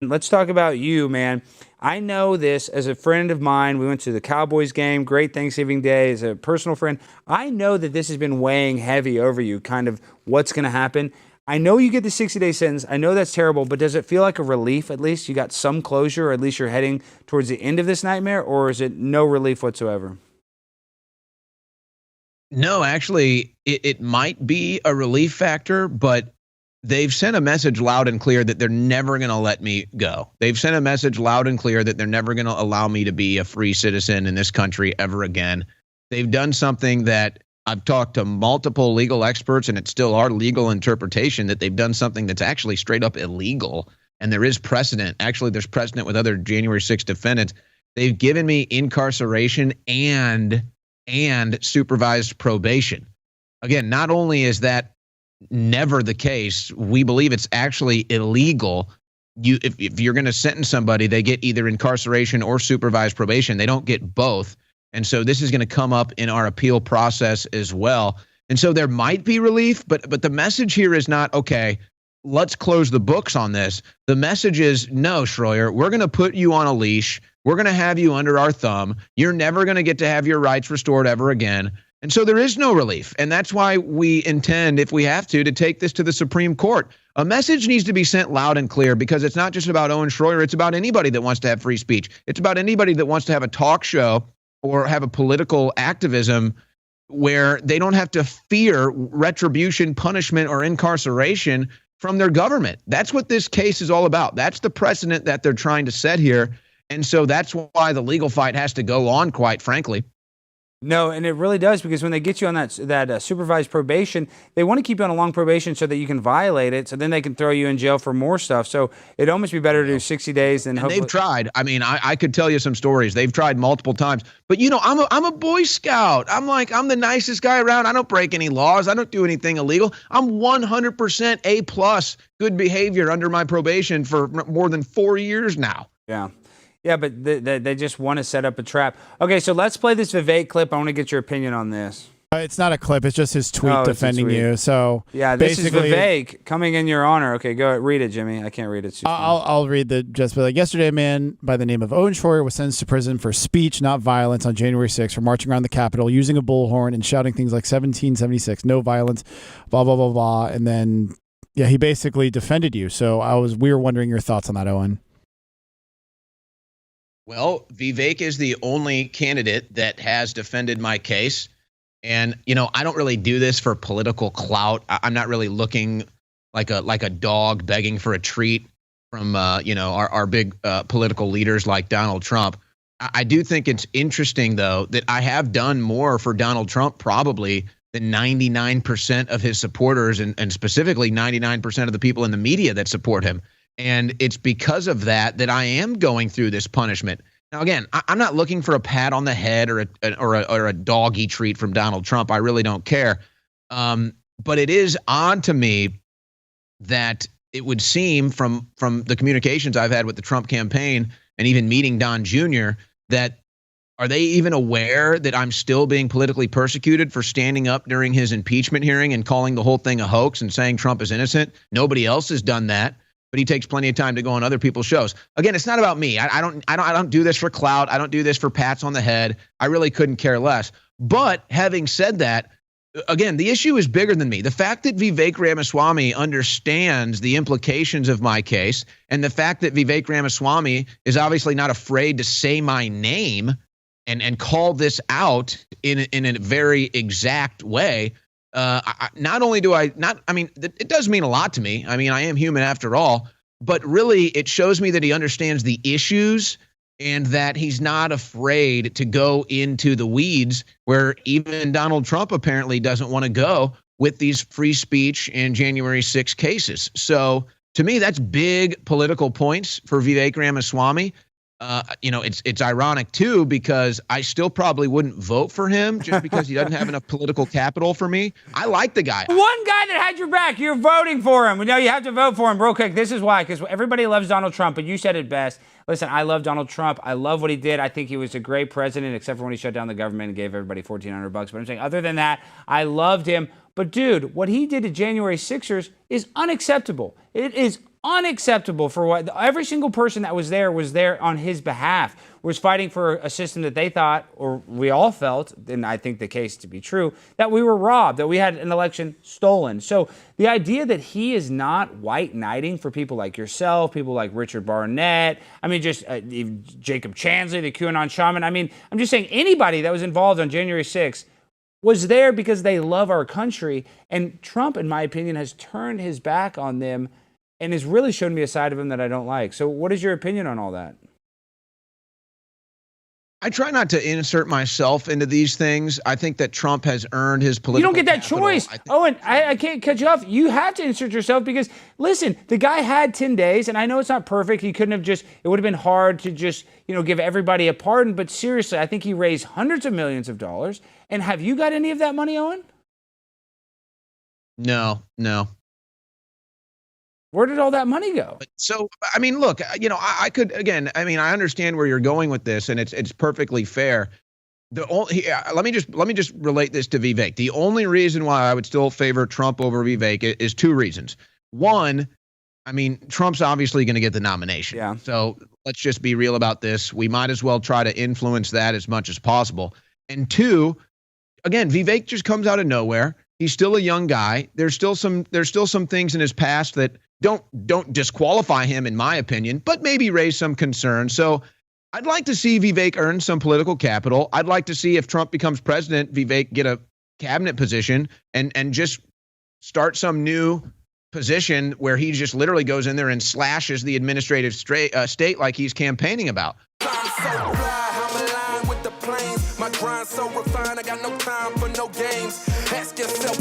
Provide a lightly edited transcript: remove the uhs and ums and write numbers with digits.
Let's talk about you, man. I know this as a friend of mine. We went to the Cowboys game. Great Thanksgiving Day. As a personal friend, I know that this has been weighing heavy over you, kind of what's going to happen. I know you get the 60-day sentence. I know that's terrible, but does it feel like a relief at least? You got some closure, or at least you're heading towards the end of this nightmare, or is it no relief whatsoever? No, actually, it might be a relief factor, but they've sent a message loud and clear that they're never going to let me go. They've sent a message loud and clear that they're never going to allow me to be a free citizen in this country ever again. They've done something that I've talked to multiple legal experts, and it's still our legal interpretation that they've done something that's actually straight up illegal. And there is precedent. Actually, there's precedent with other January 6th defendants. They've given me incarceration and supervised probation. Again, not only is that never the case, we believe it's actually illegal. If you're going to sentence somebody, they get either incarceration or supervised probation. They don't get both. And so this is going to come up in our appeal process as well. And so there might be relief, but the message here is not, okay, let's close the books on this. The message is, no, Shroyer, we're going to put you on a leash. We're going to have you under our thumb. You're never going to get to have your rights restored ever again. And so there is no relief. And that's why we intend, if we have to take this to the Supreme Court. A message needs to be sent loud and clear, because it's not just about Owen Shroyer. It's about anybody that wants to have free speech. It's about anybody that wants to have a talk show or have a political activism where they don't have to fear retribution, punishment, or incarceration from their government. That's what this case is all about. That's the precedent that they're trying to set here. And so that's why the legal fight has to go on, quite frankly. No, and it really does, because when they get you on that supervised probation, they want to keep you on a long probation so that you can violate it, so then they can throw you in jail for more stuff. So it'd almost be better to do 60 days than. And they've tried. I mean, I could tell you some stories. They've tried multiple times. But you know, I'm a Boy Scout. I'm the nicest guy around. I don't break any laws. I don't do anything illegal. I'm 100% A+ good behavior under my probation for more than 4 years now. Yeah. Yeah, but they just want to set up a trap. Okay, so let's play this Vivek clip. I want to get your opinion on this. It's not a clip. It's just his tweet defending you. So yeah, this is Vivek coming in your honor. Okay, go read it, Jimmy. I can't read it. I'll read the just like yesterday. A man by the name of Owen Shroyer was sentenced to prison for speech, not violence, on January 6th for marching around the Capitol, using a bullhorn and shouting things like 1776, no violence, blah blah blah blah. And then he basically defended you. So we were wondering your thoughts on that, Owen. Well, Vivek is the only candidate that has defended my case. And, you know, I don't really do this for political clout. I'm not really looking like a dog begging for a treat from, our big political leaders like Donald Trump. I do think it's interesting, though, that I have done more for Donald Trump probably than 99% of his supporters, and specifically 99% of the people in the media that support him. And it's because of that I am going through this punishment. Now, again, I'm not looking for a pat on the head or a doggy treat from Donald Trump. I really don't care. But it is odd to me that it would seem from the communications I've had with the Trump campaign and even meeting Don Jr., that are they even aware that I'm still being politically persecuted for standing up during his impeachment hearing and calling the whole thing a hoax and saying Trump is innocent? Nobody else has done that. But he takes plenty of time to go on other people's shows. Again, it's not about me. I don't do this for clout. I don't do this for pats on the head. I really couldn't care less. But having said that, again, the issue is bigger than me. The fact that Vivek Ramaswamy understands the implications of my case, and the fact that Vivek Ramaswamy is obviously not afraid to say my name and call this out in a very exact way. Not only do it does mean a lot to me. I mean, I am human after all, but really it shows me that he understands the issues and that he's not afraid to go into the weeds where even Donald Trump apparently doesn't want to go with these free speech and January 6 cases. So to me, that's big political points for Vivek Ramaswamy. It's ironic, too, because I still probably wouldn't vote for him just because he doesn't have enough political capital for me. I like the guy. One guy that had your back, you're voting for him. No, you have to vote for him real quick. This is why, because everybody loves Donald Trump, but you said it best. Listen, I love Donald Trump. I love what he did. I think he was a great president, except for when he shut down the government and gave everybody $1,400. But I'm saying other than that, I loved him. But, dude, what he did to January 6ers is unacceptable. It is unacceptable for what every single person that was there on his behalf, was fighting for a system that they thought, or we all felt, and I think the case to be true, that we were robbed, that we had an election stolen. So the idea that he is not white knighting for people like yourself, people like Richard Barnett, I mean, just Jacob Chansley, the QAnon shaman, I mean, I'm just saying anybody that was involved on January 6th was there because they love our country. And Trump, in my opinion, has turned his back on them and has really shown me a side of him that I don't like. So what is your opinion on all that? I try not to insert myself into these things. I think that Trump has earned his political. You don't get that capital. choice. Owen, I can't cut you off. You have to insert yourself because, listen, the guy had 10 days, and I know it's not perfect. He couldn't have just, it would have been hard to just, give everybody a pardon. But seriously, I think he raised hundreds of millions of dollars. And have you got any of that money, Owen? No. Where did all that money go? So, I mean, look, I could, again, I mean, I understand where you're going with this, and it's perfectly fair. Let me just relate this to Vivek. The only reason why I would still favor Trump over Vivek is two reasons. One, I mean, Trump's obviously going to get the nomination. Yeah. So let's just be real about this. We might as well try to influence that as much as possible. And two, again, Vivek just comes out of nowhere. He's still a young guy. There's still some things in his past that don't disqualify him, in my opinion, but maybe raise some concern. So I'd like to see Vivek earn some political capital. I'd like to see, if Trump becomes president, Vivek get a cabinet position and just start some new position where he just literally goes in there and slashes the administrative state like he's campaigning about. My grind so refined, I got no time for no games. Ask yourself